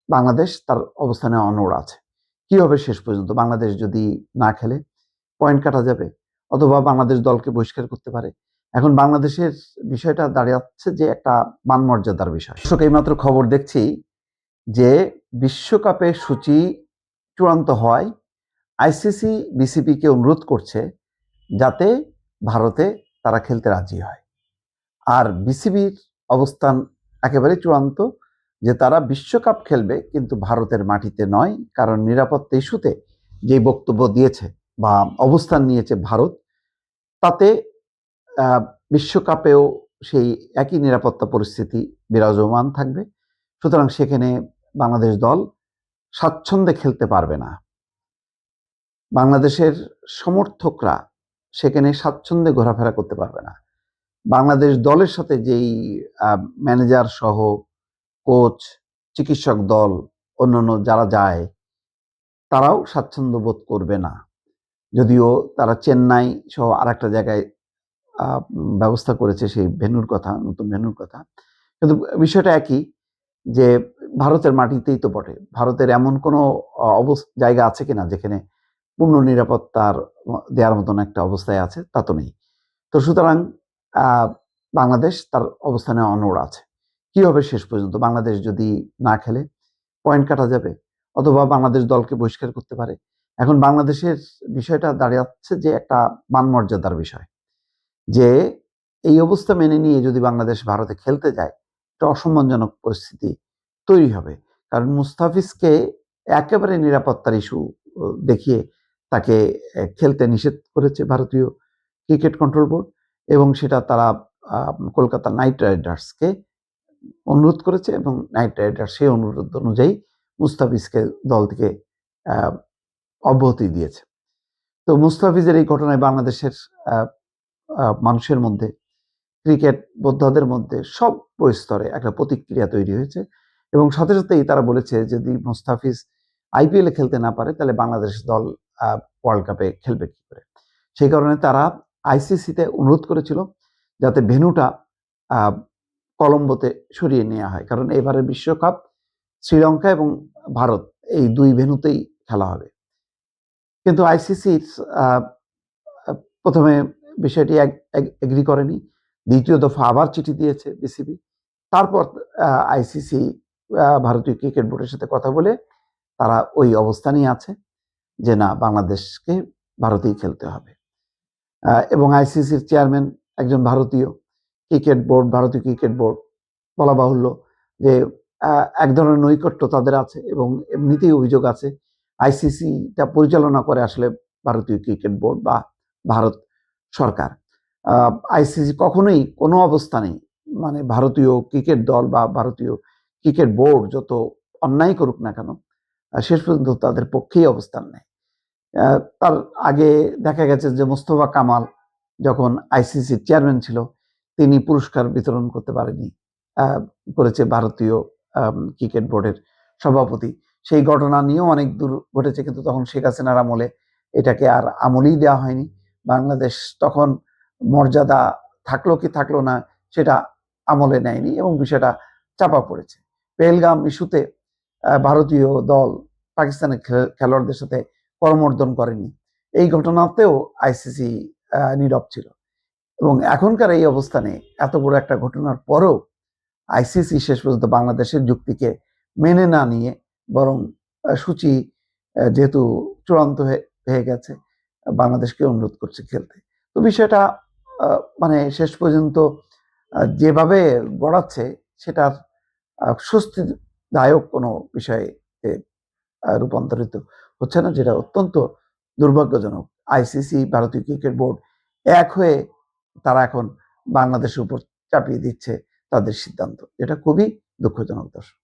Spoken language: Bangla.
বাংলাদেশ তার অবস্থানে অনড় আছে। কি হবে শেষ পর্যন্ত? বাংলাদেশ যদি না খেলে পয়েন্ট কাটা যাবে, অথবা বাংলাদেশ দলকে বহিষ্কার করতে পারে। এখন বাংলাদেশের বিষয়টা দাঁড়াচ্ছে যে একটা মানমর্যাদার বিষয়। দর্শক, এইমাত্র খবর দেখছি যে বিশ্বকাপের সূচি চূড়ান্ত হওয়ায় আইসিসি বিসিবিকে অনুরোধ করছে যাতে ভারতে তারা খেলতে রাজি হয়। আর বিসিবির অবস্থান একেবারে চূড়ান্ত যে তারা বিশ্বকাপ খেলবে, কিন্তু ভারতের মাটিতে নয়। কারণ নিরাপত্তা ইস্যুতে যে বক্তব্য দিয়েছে বা অবস্থান নিয়েছে ভারত, তাতে বিশ্বকাপেও সেই একই নিরাপত্তা পরিস্থিতি বিরাজমান থাকবে। সুতরাং সেখানে বাংলাদেশ দল স্বাচ্ছন্দ্যে খেলতে পারবে না। বাংলাদেশের সমর্থকরা সেখানে স্বাচ্ছন্দ্যে ঘোরাফেরা করতে পারবে না। বাংলাদেশ দলের সাথে যেই ম্যানেজার সহ কোচ, চিকিৎসক দল, অন্যান্য যারা যায়, তারাও স্বাচ্ছন্দ্য বোধ করবে না। যদিও তারা চেন্নাই সহ আর একটা জায়গায় ব্যবস্থা করেছে সেই ভেন্যুর কথা, নতুন ভেন্যুর কথা, কিন্তু বিষয়টা একই, যে ভারতের মাটিতেই তো বটে। ভারতের এমন কোনো জায়গা আছে কিনা যেখানে পূর্ণ নিরাপত্তার দেওয়ার মতন একটা অবস্থায় আছে? তা তো নেই। তো সুতরাং বাংলাদেশ তার অবস্থানে অনড় আছে। কি হবে শেষ পর্যন্ত? বাংলাদেশ যদি না খেলে পয়েন্ট কাটা যাবে, অথবা বাংলাদেশ দলকে বহিষ্কার করতে পারে। এখন বাংলাদেশের বিষয়টা দাঁড়াচ্ছে যে একটা মানমর্যাদার বিষয়, যে এই অবস্থা মেনে নিয়ে যদি বাংলাদেশ ভারতে খেলতে যায়, একটা অসম্মানজনক পরিস্থিতি তৈরি হবে। কারণ মুস্তাফিজকে একেবারে নিরাপত্তার ইস্যু দেখিয়ে তাকে খেলতে নিষেধ করেছে ভারতীয় ক্রিকেট কন্ট্রোল বোর্ড, এবং সেটা তারা কলকাতা নাইট রাইডার্সকে অনুরোধ করেছে, এবং নাইট রাইডার্স সেই অনুরোধ অনুযায়ী মুস্তাফিজকে দল থেকে অব্যাহতি দিয়েছে। তো মুস্তাফিজের এই ঘটনায় বাংলাদেশের মানুষের মধ্যে, ক্রিকেট বোদ্ধাদের মধ্যে সব স্তরে একটা প্রতিক্রিয়া তৈরি হয়েছে, এবং সাথে সাথেই তারা বলেছে যদি মুস্তাফিজ আইপিএলে খেলতে না পারে, তাহলে বাংলাদেশ দল ওয়ার্ল্ড কাপে খেলবে কি করে। সেই কারণে তারা আইসিসিতে অনুরোধ করেছিল যাতে ভেন্যুটা কলম্বোতে সরিয়ে নেওয়া হয়। কারণ এবারের বিশ্বকাপ শ্রীলঙ্কা এবং ভারত এই দুই ভেন্যুতেই খেলা হবে। কিন্তু আইসিসির প্রথমে বিষয়টি এগ্রি করেনি, দ্বিতীয় দফা আবার চিঠি দিয়েছে বিসিবি। তারপর আইসিসি ভারতীয় ক্রিকেট বোর্ডের সাথে কথা বলে তারা ওই অবস্থানেই আছে যে না, বাংলাদেশকে ভারতেই খেলতে হবে। এবং আইসিসির চেয়ারম্যান একজন ভারতীয়, ক্রিকেট বোর্ড, ভারতীয় ক্রিকেট বোর্ড, বলা বাহুল্য যে এক ধরনের নৈকট্য তাদের আছে, এবং এমনিতেই অভিযোগ আছে আইসিসিটা পরিচালনা করে আসলে ভারতীয় ক্রিকেট বোর্ড বা ভারত সরকার। আইসিসি কখনোই কোনো অবস্থানেই, মানে ভারতীয় ক্রিকেট দল বা ভারতীয় ক্রিকেট বোর্ড যত অন্যায় করুক না কেন, শেষ পর্যন্ত তাদের পক্ষেই অবস্থান নেয়। তার আগে দেখা গেছে যে মোস্তফা কামাল যখন আইসিসির চেয়ারম্যান ছিল, তিনি পুরস্কার বিতরণ করতে পারেনি, করেছে ভারতীয় ক্রিকেট বোর্ডের সভাপতি। সেই ঘটনা নিয়েও অনেক দূর ঘটেছে, কিন্তু তখন শেখ হাসিনার আমলে এটাকে আর আমলেই দেওয়া হয়নি। বাংলাদেশ তখন মর্যাদা থাকলো কি থাকলো না সেটা আমলে নেয়নি, এবং বিষয়টা চাপা পড়েছে। পেহেলগাম ইস্যুতে ভারতীয় দল পাকিস্তানের খেলোয়াড়দের সাথে করমর্দন করেনি, এই ঘটনাতেও আইসিসি নীরব ছিল। এবং এখনকার এই অবস্থানে এত বড় একটা ঘটনার পরেও আইসিসি শেষ পর্যন্ত বাংলাদেশের যুক্তিকে মেনে না নিয়ে, বরং সূচি যেহেতু চূড়ান্ত হয়ে গেছে, বাংলাদেশকে অনুরোধ করছে খেলতে। তো বিষয়টা মানে শেষ পর্যন্ত যেভাবে গড়াচ্ছে সেটার স্বস্তিদায়ক কোনো বিষয়ে রূপান্তরিত হচ্ছে না, যেটা অত্যন্ত দুর্ভাগ্যজনক। আইসিসি, ভারতীয় ক্রিকেট বোর্ড এক হয়ে তারা এখন বাংলাদেশের উপর চাপিয়ে দিচ্ছে তাদের সিদ্ধান্ত, এটা খুবই দুঃখজনক। দর্শক।